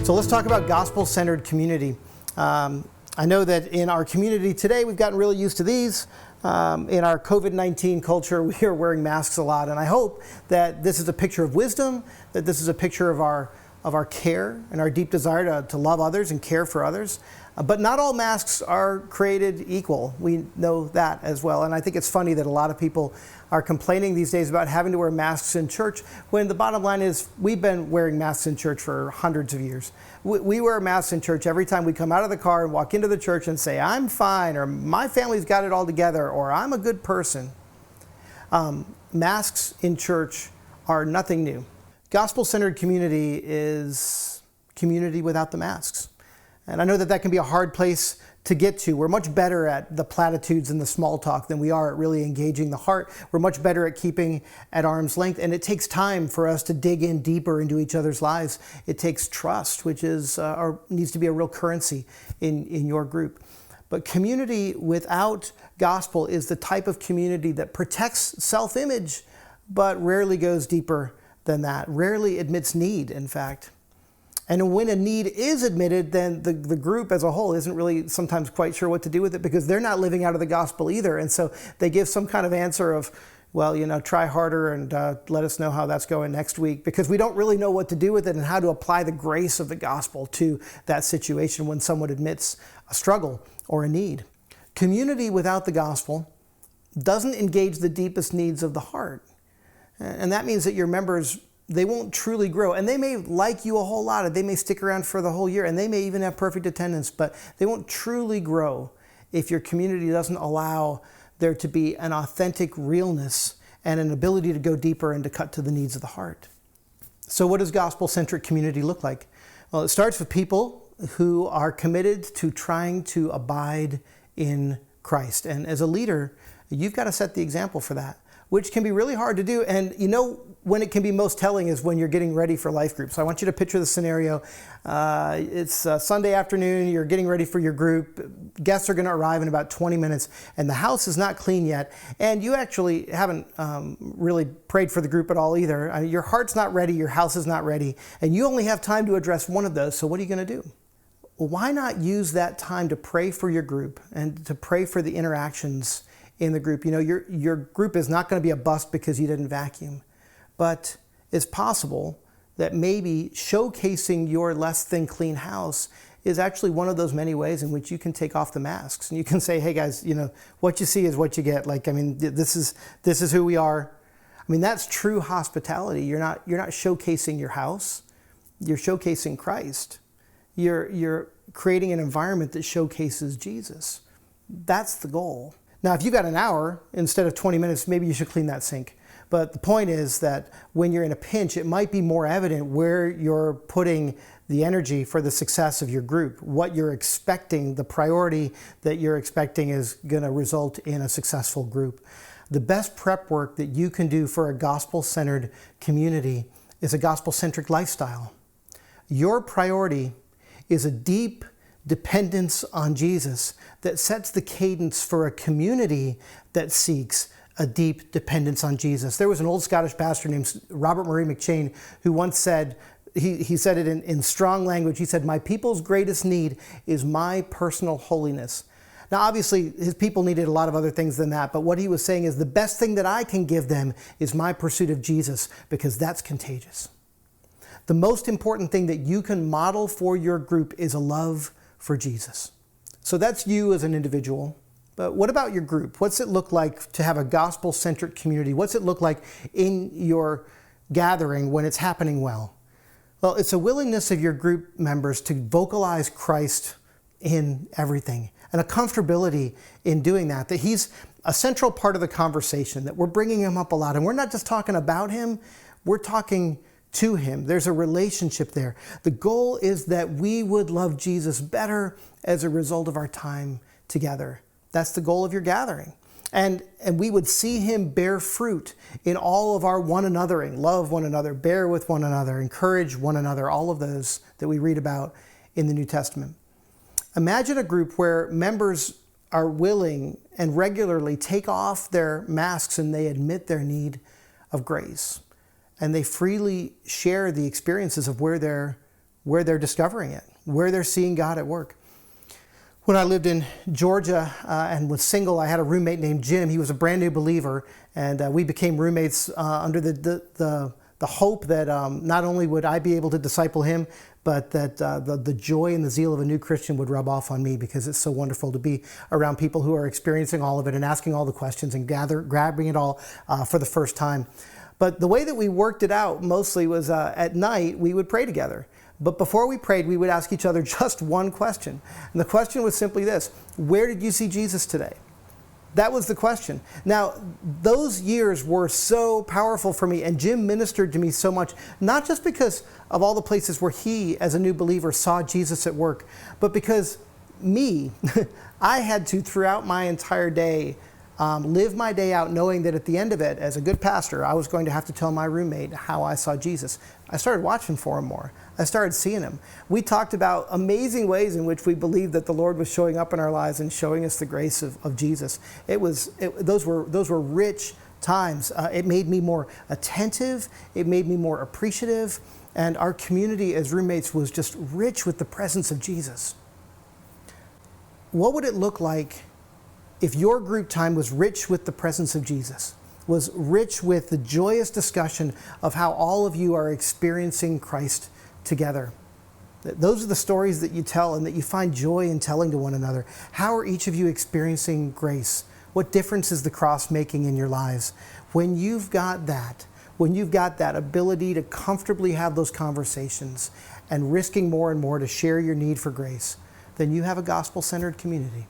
So let's talk about gospel-centered community. I know that in our community today, we've gotten really used to these. In our COVID-19 culture, we are wearing masks a lot, and I hope that this is a picture of wisdom, that this is a picture of our care and our deep desire to love others and care for others. But not all masks are created equal. We know that as well. And I think it's funny that a lot of people are complaining these days about having to wear masks in church, when the bottom line is we've been wearing masks in church for hundreds of years. We wear masks in church every time we come out of the car and walk into the church and say, I'm fine, or my family's got it all together, or I'm a good person. Masks in church are nothing new. Gospel-centered community is community without the masks. And I know that that can be a hard place to get to. We're much better at the platitudes and the small talk than we are at really engaging the heart. We're much better at keeping at arm's length, and it takes time for us to dig in deeper into each other's lives. It takes trust, which is or needs to be a real currency in your group. But community without gospel is the type of community that protects self-image, but rarely goes deeper than that, rarely admits need, in fact. And when a need is admitted, then the group as a whole isn't really sometimes quite sure what to do with it, because they're not living out of the gospel either. And so they give some kind of answer of, well, try harder and let us know how that's going next week, because we don't really know what to do with it and how to apply the grace of the gospel to that situation when someone admits a struggle or a need. Community without the gospel doesn't engage the deepest needs of the heart. And that means that your members, they won't truly grow. And they may like you a whole lot, and they may stick around for the whole year, and they may even have perfect attendance, but they won't truly grow if your community doesn't allow there to be an authentic realness and an ability to go deeper and to cut to the needs of the heart. So what does gospel-centric community look like? Well, it starts with people who are committed to trying to abide in Christ. And as a leader, you've got to set the example for that, which can be really hard to do. And when it can be most telling is when you're getting ready for life group. So I want you to picture the scenario. It's Sunday afternoon, you're getting ready for your group. Guests are going to arrive in about 20 minutes, and the house is not clean yet. And you actually haven't really prayed for the group at all either. I mean, your heart's not ready, your house is not ready, and you only have time to address one of those. So what are you going to do? Well, why not use that time to pray for your group and to pray for the interactions in the group? Your group is not going to be a bust because you didn't vacuum. But it's possible that maybe showcasing your less than clean house is actually one of those many ways in which you can take off the masks. And you can say, hey guys, what you see is what you get. This is who we are. I mean, that's true hospitality. You're not showcasing your house. You're showcasing Christ. You're creating an environment that showcases Jesus. That's the goal. Now, if you got an hour instead of 20 minutes, maybe you should clean that sink. But the point is that when you're in a pinch, it might be more evident where you're putting the energy for the success of your group, what you're expecting, the priority that you're expecting is going to result in a successful group. The best prep work that you can do for a gospel-centered community is a gospel-centric lifestyle. Your priority is a deep dependence on Jesus that sets the cadence for a community that seeks a deep dependence on Jesus. There was an old Scottish pastor named Robert Murray McCheyne who once said, he said it in strong language, he said, "My people's greatest need is my personal holiness." Now, obviously, his people needed a lot of other things than that, but what he was saying is the best thing that I can give them is my pursuit of Jesus, because that's contagious. The most important thing that you can model for your group is a love for Jesus. So that's you as an individual. But what about your group? What's it look like to have a gospel-centric community? What's it look like in your gathering when it's happening well? Well, it's a willingness of your group members to vocalize Christ in everything, and a comfortability in doing that he's a central part of the conversation, that we're bringing him up a lot. And we're not just talking about him, we're talking to him. There's a relationship there. The goal is that we would love Jesus better as a result of our time together. That's the goal of your gathering. And we would see him bear fruit in all of our one anothering, love one another, bear with one another, encourage one another, all of those that we read about in the New Testament. Imagine a group where members are willing and regularly take off their masks and they admit their need of grace. And they freely share the experiences of where they're where they're discovering it, where they're seeing God at work. When I lived in Georgia and was single, I had a roommate named Jim. He was a brand new believer, and we became roommates under the hope that not only would I be able to disciple him, but that the joy and the zeal of a new Christian would rub off on me, because it's so wonderful to be around people who are experiencing all of it and asking all the questions and grabbing it all for the first time. But the way that we worked it out mostly was at night we would pray together. But before we prayed, we would ask each other just one question. And the question was simply this: where did you see Jesus today? That was the question. Now, those years were so powerful for me, and Jim ministered to me so much, not just because of all the places where he, as a new believer, saw Jesus at work, but because I had to, throughout my entire day, live my day out knowing that at the end of it, as a good pastor, I was going to have to tell my roommate how I saw Jesus. I started watching for him more. I started seeing him. We talked about amazing ways in which we believed that the Lord was showing up in our lives and showing us the grace of Jesus. Those were rich times. It made me more attentive. It made me more appreciative. And our community as roommates was just rich with the presence of Jesus. What would it look like if your group time was rich with the presence of Jesus, was rich with the joyous discussion of how all of you are experiencing Christ together? Those are the stories that you tell and that you find joy in telling to one another. How are each of you experiencing grace? What difference is the cross making in your lives? When you've got that ability to comfortably have those conversations and risking more and more to share your need for grace, then you have a gospel-centered community.